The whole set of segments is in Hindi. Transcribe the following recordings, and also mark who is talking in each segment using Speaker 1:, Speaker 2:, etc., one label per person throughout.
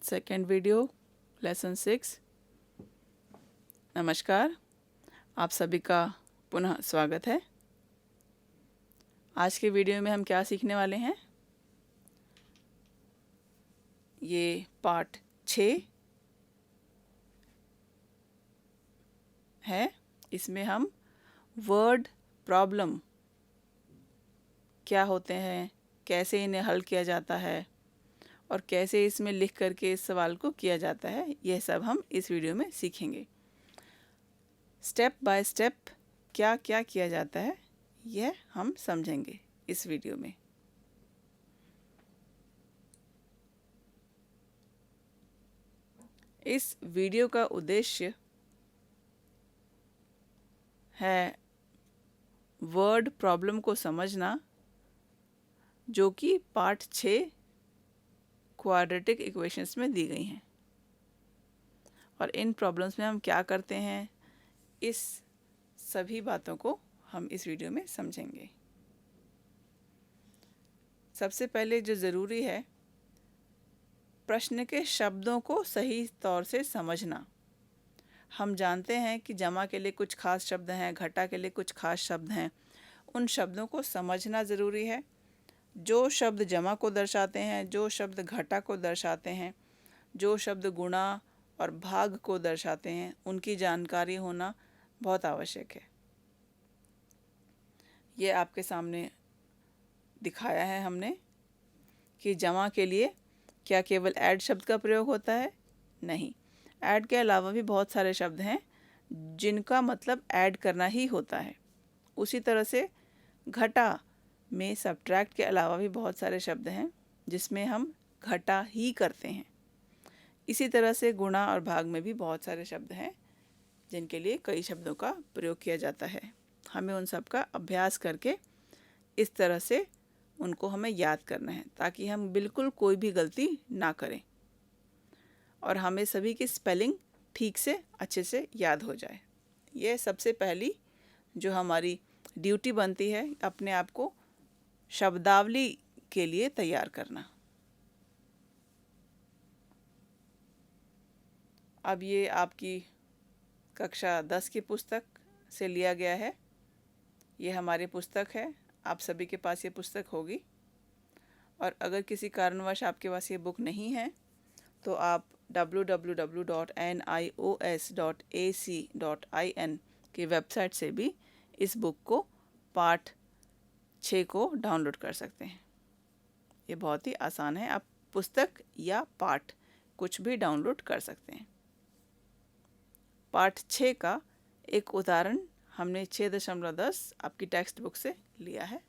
Speaker 1: Second video lesson 6। नमस्कार, आप सभी का पुनः स्वागत है। आज के वीडियो में हम क्या सीखने वाले हैं, ये पार्ट 6 है। इसमें हम वर्ड प्रॉब्लम क्या होते हैं, कैसे इन्हें हल किया जाता है और कैसे इसमें लिख करके इस सवाल को किया जाता है, यह सब हम इस वीडियो में सीखेंगे। स्टेप बाय स्टेप क्या क्या किया जाता है यह हम समझेंगे इस वीडियो में। इस वीडियो का उद्देश्य है वर्ड प्रॉब्लम को समझना, जो कि पार्ट 6 क्वाड्रेटिक इक्वेशंस में दी गई हैं। और इन प्रॉब्लम्स में हम क्या करते हैं, इस सभी बातों को हम इस वीडियो में समझेंगे। सबसे पहले जो ज़रूरी है, प्रश्न के शब्दों को सही तौर से समझना। हम जानते हैं कि जमा के लिए कुछ खास शब्द हैं, घटा के लिए कुछ खास शब्द हैं। उन शब्दों को समझना ज़रूरी है। जो शब्द जमा को दर्शाते हैं, जो शब्द घटा को दर्शाते हैं, जो शब्द गुणा और भाग को दर्शाते हैं, उनकी जानकारी होना बहुत आवश्यक है। ये आपके सामने दिखाया है हमने कि जमा के लिए क्या केवल ऐड शब्द का प्रयोग होता है? नहीं, ऐड के अलावा भी बहुत सारे शब्द हैं जिनका मतलब ऐड करना ही होता है। उसी तरह से घटा में सब्ट्रैक्ट के अलावा भी बहुत सारे शब्द हैं जिसमें हम घटा ही करते हैं। इसी तरह से गुणा और भाग में भी बहुत सारे शब्द हैं जिनके लिए कई शब्दों का प्रयोग किया जाता है। हमें उन सब का अभ्यास करके इस तरह से उनको हमें याद करना है, ताकि हम बिल्कुल कोई भी गलती ना करें और हमें सभी की स्पेलिंग ठीक से अच्छे से याद हो जाए। यह सबसे पहली जो हमारी ड्यूटी बनती है, अपने आप को शब्दावली के लिए तैयार करना। अब ये आपकी कक्षा 10 की पुस्तक से लिया गया है। ये हमारी पुस्तक है, आप सभी के पास ये पुस्तक होगी। और अगर किसी कारणवश आपके पास ये बुक नहीं है तो आप www.nios.ac.in की वेबसाइट से भी इस बुक को पार्ट 6 को डाउनलोड कर सकते हैं। ये बहुत ही आसान है, आप पुस्तक या पाठ कुछ भी डाउनलोड कर सकते हैं। पार्ट 6 का एक उदाहरण हमने 6.10 आपकी टेक्स्ट बुक से लिया है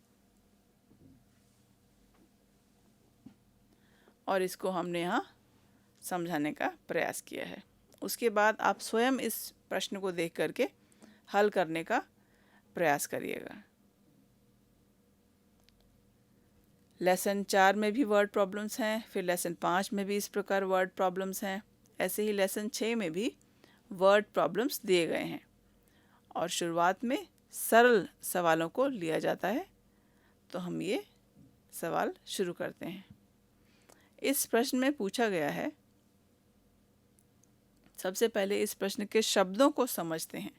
Speaker 1: और इसको हमने यहाँ समझाने का प्रयास किया है। उसके बाद आप स्वयं इस प्रश्न को देख करके हल करने का प्रयास करिएगा। लेसन 4 में भी वर्ड प्रॉब्लम्स हैं, फिर लेसन 5 में भी इस प्रकार वर्ड प्रॉब्लम्स हैं। ऐसे ही लेसन 6 में भी वर्ड प्रॉब्लम्स दिए गए हैं और शुरुआत में सरल सवालों को लिया जाता है। तो हम ये सवाल शुरू करते हैं। इस प्रश्न में पूछा गया है, सबसे पहले इस प्रश्न के शब्दों को समझते हैं।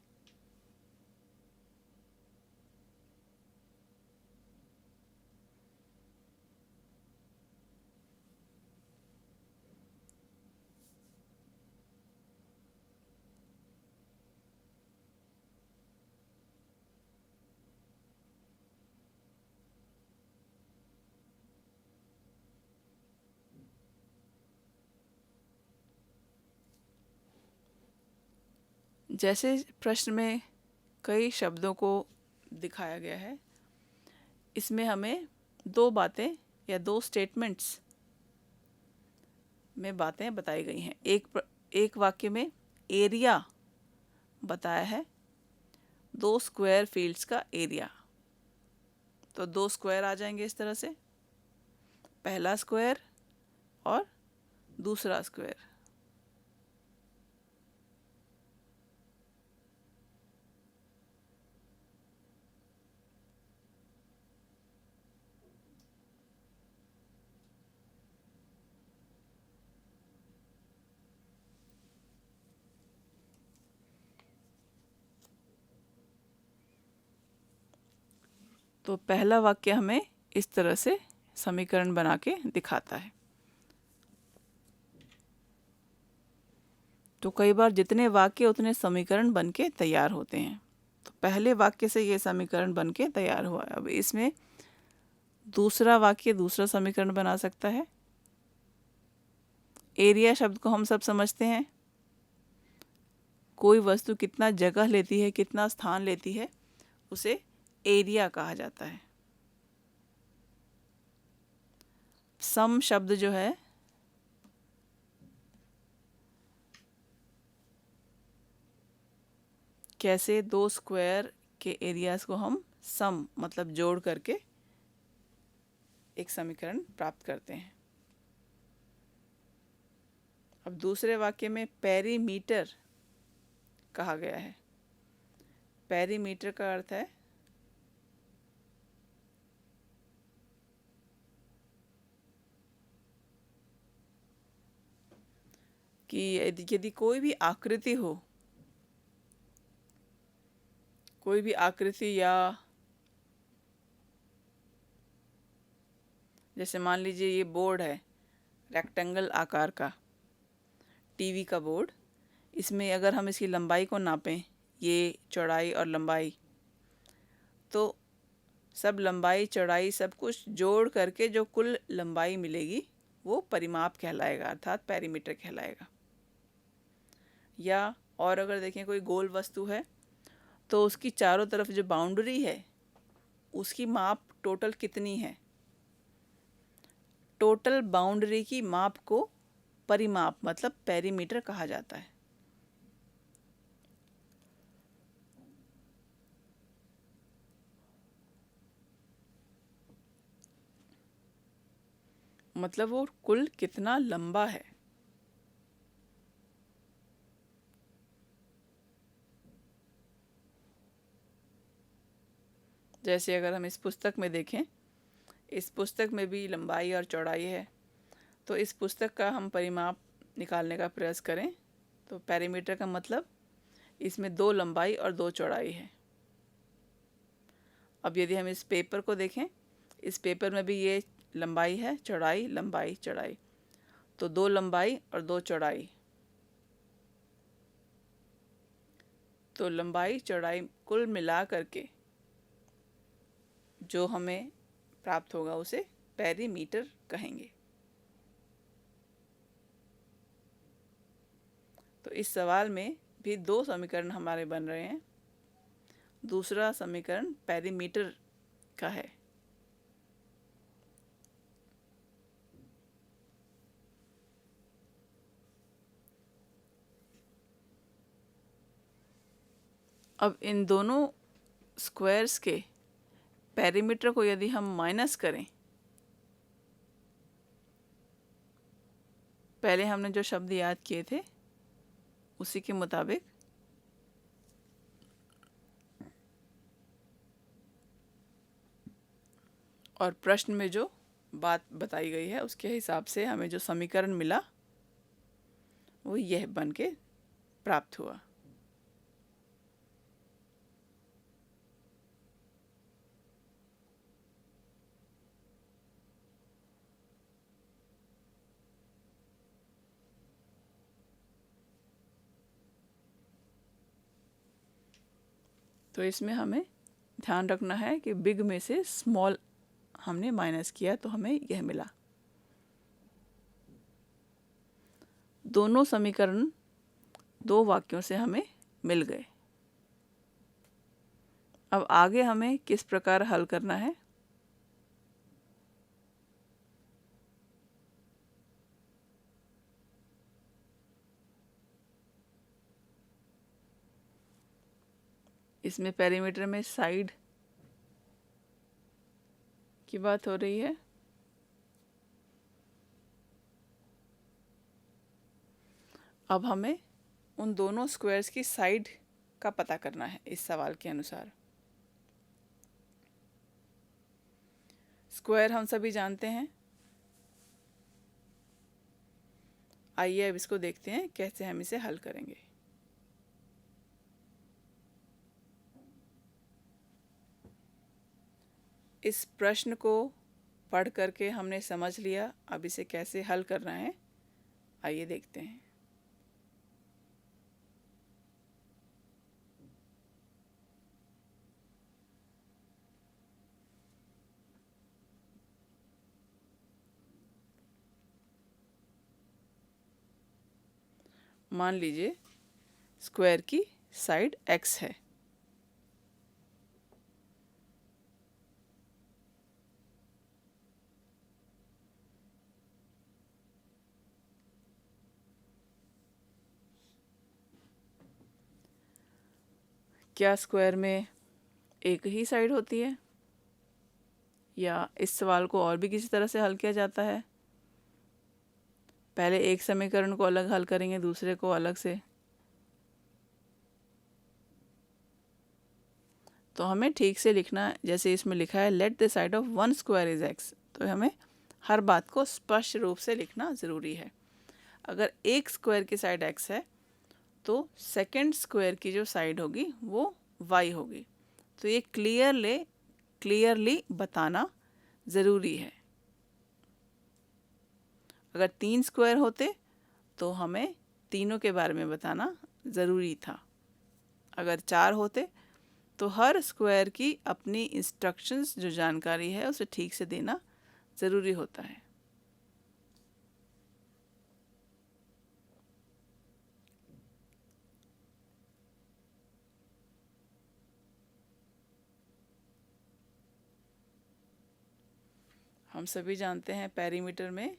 Speaker 1: जैसे प्रश्न में कई शब्दों को दिखाया गया है, इसमें हमें दो बातें या दो स्टेटमेंट्स में बातें बताई गई हैं। एक वाक्य में एरिया बताया है, 2 स्क्वायर फील्ड्स का एरिया। तो 2 स्क्वायर आ जाएंगे इस तरह से, पहला स्क्वायर और दूसरा स्क्वायर। तो पहला वाक्य हमें इस तरह से समीकरण बना के दिखाता है। तो कई बार जितने वाक्य उतने समीकरण बन के तैयार होते हैं। तो पहले वाक्य से ये समीकरण बन के तैयार हुआ है। अब इसमें दूसरा वाक्य दूसरा समीकरण बना सकता है। एरिया शब्द को हम सब समझते हैं, कोई वस्तु कितना जगह लेती है, कितना स्थान लेती है, उसे एरिया कहा जाता है। सम शब्द जो है कैसे दो स्क्वायर के एरियाज को हम सम मतलब जोड़ करके एक समीकरण प्राप्त करते हैं। अब दूसरे वाक्य में पेरीमीटर कहा गया है। पेरीमीटर का अर्थ है कि यदि कोई भी आकृति हो, कोई भी आकृति, या जैसे मान लीजिए ये बोर्ड है रेक्टेंगल आकार का, टीवी का बोर्ड, इसमें अगर हम इसकी लंबाई को नापें, ये चौड़ाई और लंबाई, तो सब लंबाई चौड़ाई सब कुछ जोड़ करके जो कुल लंबाई मिलेगी वो परिमाप कहलाएगा, अर्थात पेरीमीटर कहलाएगा। या और अगर देखें कोई गोल वस्तु है तो उसकी चारों तरफ जो बाउंड्री है उसकी माप टोटल कितनी है, टोटल बाउंड्री की माप को परिमाप मतलब पेरीमीटर कहा जाता है। मतलब वो कुल कितना लंबा है। जैसे अगर हम इस पुस्तक में देखें, इस पुस्तक में भी लंबाई और चौड़ाई है, तो इस पुस्तक का हम परिमाप निकालने का प्रयास करें तो पेरीमीटर का मतलब इसमें 2 लंबाई और 2 चौड़ाई है। अब यदि हम इस पेपर को देखें, इस पेपर में भी ये लंबाई है, चौड़ाई, लंबाई, चौड़ाई, तो 2 लंबाई और 2 चौड़ाई, तो लंबाई चौड़ाई कुल मिला करके जो हमें प्राप्त होगा उसे पेरीमीटर कहेंगे। तो इस सवाल में भी 2 समीकरण हमारे बन रहे हैं। दूसरा समीकरण पेरीमीटर का है। अब इन दोनों स्क्वायर्स के पेरीमीटर को यदि हम माइनस करें, पहले हमने जो शब्द याद किए थे उसी के मुताबिक और प्रश्न में जो बात बताई गई है उसके हिसाब से हमें जो समीकरण मिला वो यह बन के प्राप्त हुआ। तो इसमें हमें ध्यान रखना है कि बिग में से स्मॉल हमने माइनस किया तो हमें यह मिला। दोनों समीकरण 2 वाक्यों से हमें मिल गए। अब आगे हमें किस प्रकार हल करना है, इसमें पेरीमीटर में साइड की बात हो रही है। अब हमें उन दोनों स्क्वायर्स की साइड का पता करना है। इस सवाल के अनुसार स्क्वायर हम सभी जानते हैं। आइए अब इसको देखते हैं कैसे हम इसे हल करेंगे। इस प्रश्न को पढ़ करके हमने समझ लिया, अब इसे कैसे हल करना है आइए देखते हैं। मान लीजिए स्क्वायर की साइड x है, क्या स्क्वायर में एक ही साइड होती है या इस सवाल को और भी किसी तरह से हल किया जाता है? पहले एक समीकरण को अलग हल करेंगे, दूसरे को अलग से। तो हमें ठीक से लिखना, जैसे इसमें लिखा है let the side of one square is x, तो हमें हर बात को स्पष्ट रूप से लिखना ज़रूरी है। अगर एक स्क्वायर की साइड x है तो सेकंड स्क्वायर की जो साइड होगी वो y होगी। तो ये क्लियरली बताना ज़रूरी है। अगर 3 स्क्वायर होते तो हमें तीनों के बारे में बताना ज़रूरी था। अगर 4 होते तो हर स्क्वायर की अपनी इंस्ट्रक्शंस जो जानकारी है उसे ठीक से देना ज़रूरी होता है। हम सभी जानते हैं पेरीमीटर में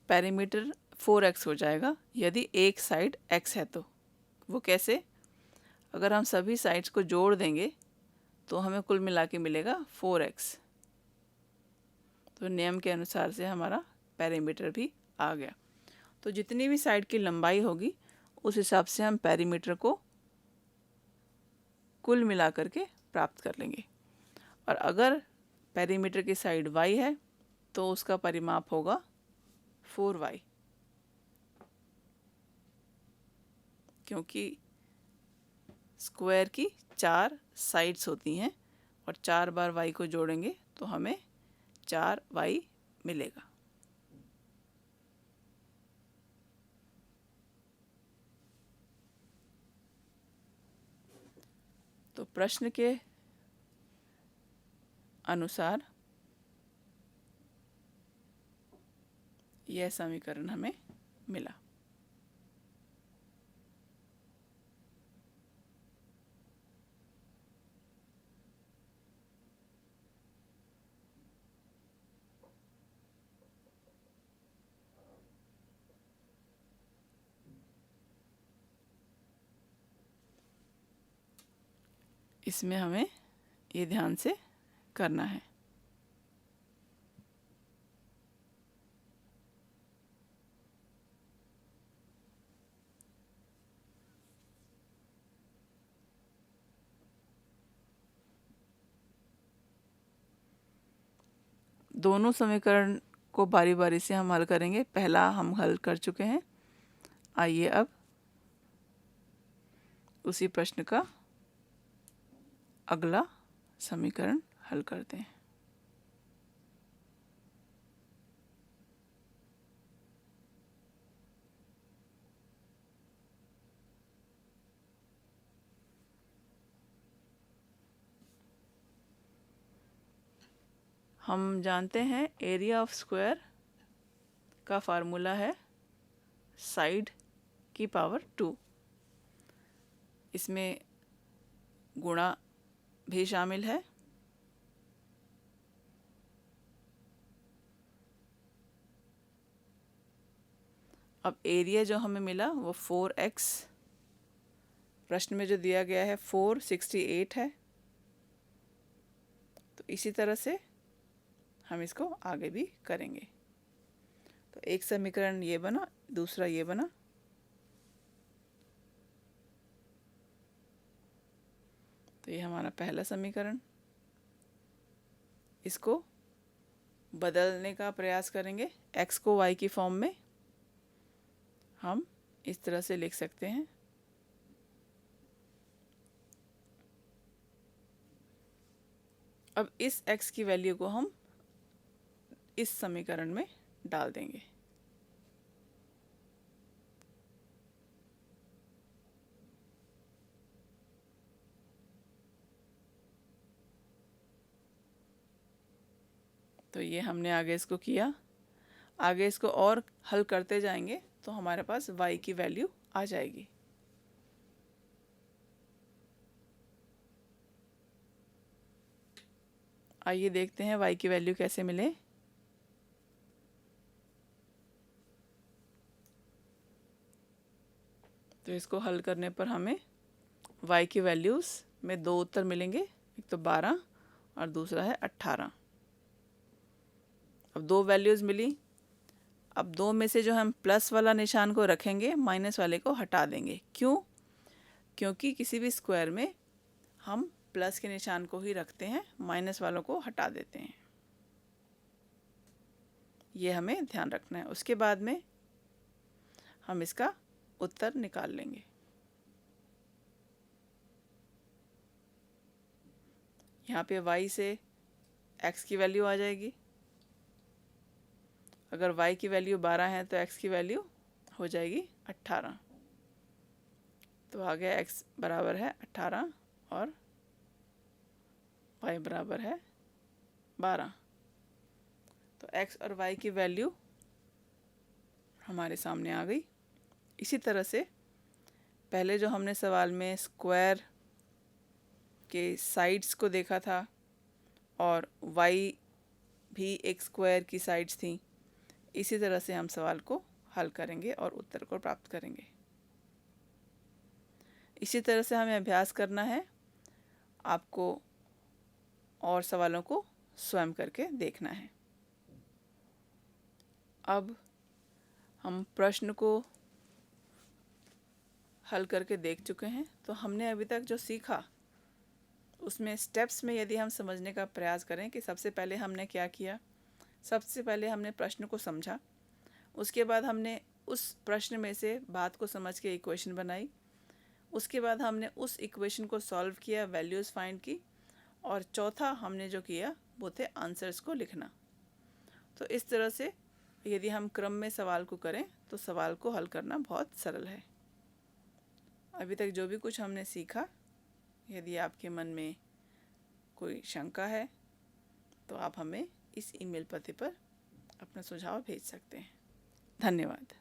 Speaker 1: पेरीमीटर 4x हो जाएगा यदि एक साइड x है तो। वो कैसे? अगर हम सभी साइड्स को जोड़ देंगे तो हमें कुल मिला के मिलेगा 4x। तो नियम के अनुसार से हमारा पेरीमीटर भी आ गया। तो जितनी भी साइड की लंबाई होगी उस हिसाब से हम पेरीमीटर को कुल मिला करके प्राप्त कर लेंगे। और अगर पेरीमीटर की साइड y है तो उसका परिमाप होगा 4y, क्योंकि स्क्वायर की 4 साइड्स होती हैं और 4 बार y को जोड़ेंगे तो हमें 4y मिलेगा। तो प्रश्न के अनुसार यह समीकरण हमें मिला। इसमें हमें ये ध्यान से करना है। दोनों समीकरण को बारी बारी से हम हल करेंगे। पहला हम हल कर चुके हैं। आइए अब उसी प्रश्न का अगला समीकरण हल करते हैं। हम जानते हैं एरिया ऑफ स्क्वायर का फार्मूला है साइड की पावर 2। इसमें गुणा भी शामिल है। अब एरिया जो हमें मिला वो 4x, प्रश्न में जो दिया गया है 468 है। तो इसी तरह से हम इसको आगे भी करेंगे। तो एक समीकरण ये बना, दूसरा ये बना। तो ये हमारा पहला समीकरण। इसको बदलने का प्रयास करेंगे। x को y की फॉर्म में हम इस तरह से लिख सकते हैं। अब इस x की वैल्यू को हम इस समीकरण में डाल देंगे। तो ये हमने आगे इसको किया। आगे इसको और हल करते जाएंगे तो हमारे पास y की वैल्यू आ जाएगी। आइए देखते हैं y की वैल्यू कैसे मिले। तो इसको हल करने पर हमें y की वैल्यूज़ में दो उत्तर मिलेंगे, एक तो 12 और दूसरा है 18। अब दो वैल्यूज़ मिली। अब दो में से जो हम प्लस वाला निशान को रखेंगे, माइनस वाले को हटा देंगे। क्यों? क्योंकि किसी भी स्क्वायर में हम प्लस के निशान को ही रखते हैं, माइनस वालों को हटा देते हैं। ये हमें ध्यान रखना है। उसके बाद में हम इसका उत्तर निकाल लेंगे। यहाँ पे y से x की वैल्यू आ जाएगी। अगर y की वैल्यू 12 है तो x की वैल्यू हो जाएगी 18। तो आ गया x बराबर है 18 और y बराबर है 12। तो x और y की वैल्यू हमारे सामने आ गई। इसी तरह से पहले जो हमने सवाल में स्क्वायर के साइड्स को देखा था और y भी एक स्क्वायर की साइड्स थी, इसी तरह से हम सवाल को हल करेंगे और उत्तर को प्राप्त करेंगे। इसी तरह से हमें अभ्यास करना है। आपको और सवालों को स्वयं करके देखना है। अब हम प्रश्न को हल करके देख चुके हैं। तो हमने अभी तक जो सीखा उसमें स्टेप्स में यदि हम समझने का प्रयास करें कि सबसे पहले हमने क्या किया। सबसे पहले हमने प्रश्न को समझा, उसके बाद हमने उस प्रश्न में से बात को समझ के इक्वेशन बनाई, उसके बाद हमने उस इक्वेशन को सॉल्व किया, वैल्यूज़ फाइंड की, और चौथा हमने जो किया वो थे आंसर्स को लिखना। तो इस तरह से यदि हम क्रम में सवाल को करें तो सवाल को हल करना बहुत सरल है। अभी तक जो भी कुछ हमने सीखा, यदि आपके मन में कोई शंका है तो आप हमें इस ईमेल पते पर अपना सुझाव भेज सकते हैं। धन्यवाद।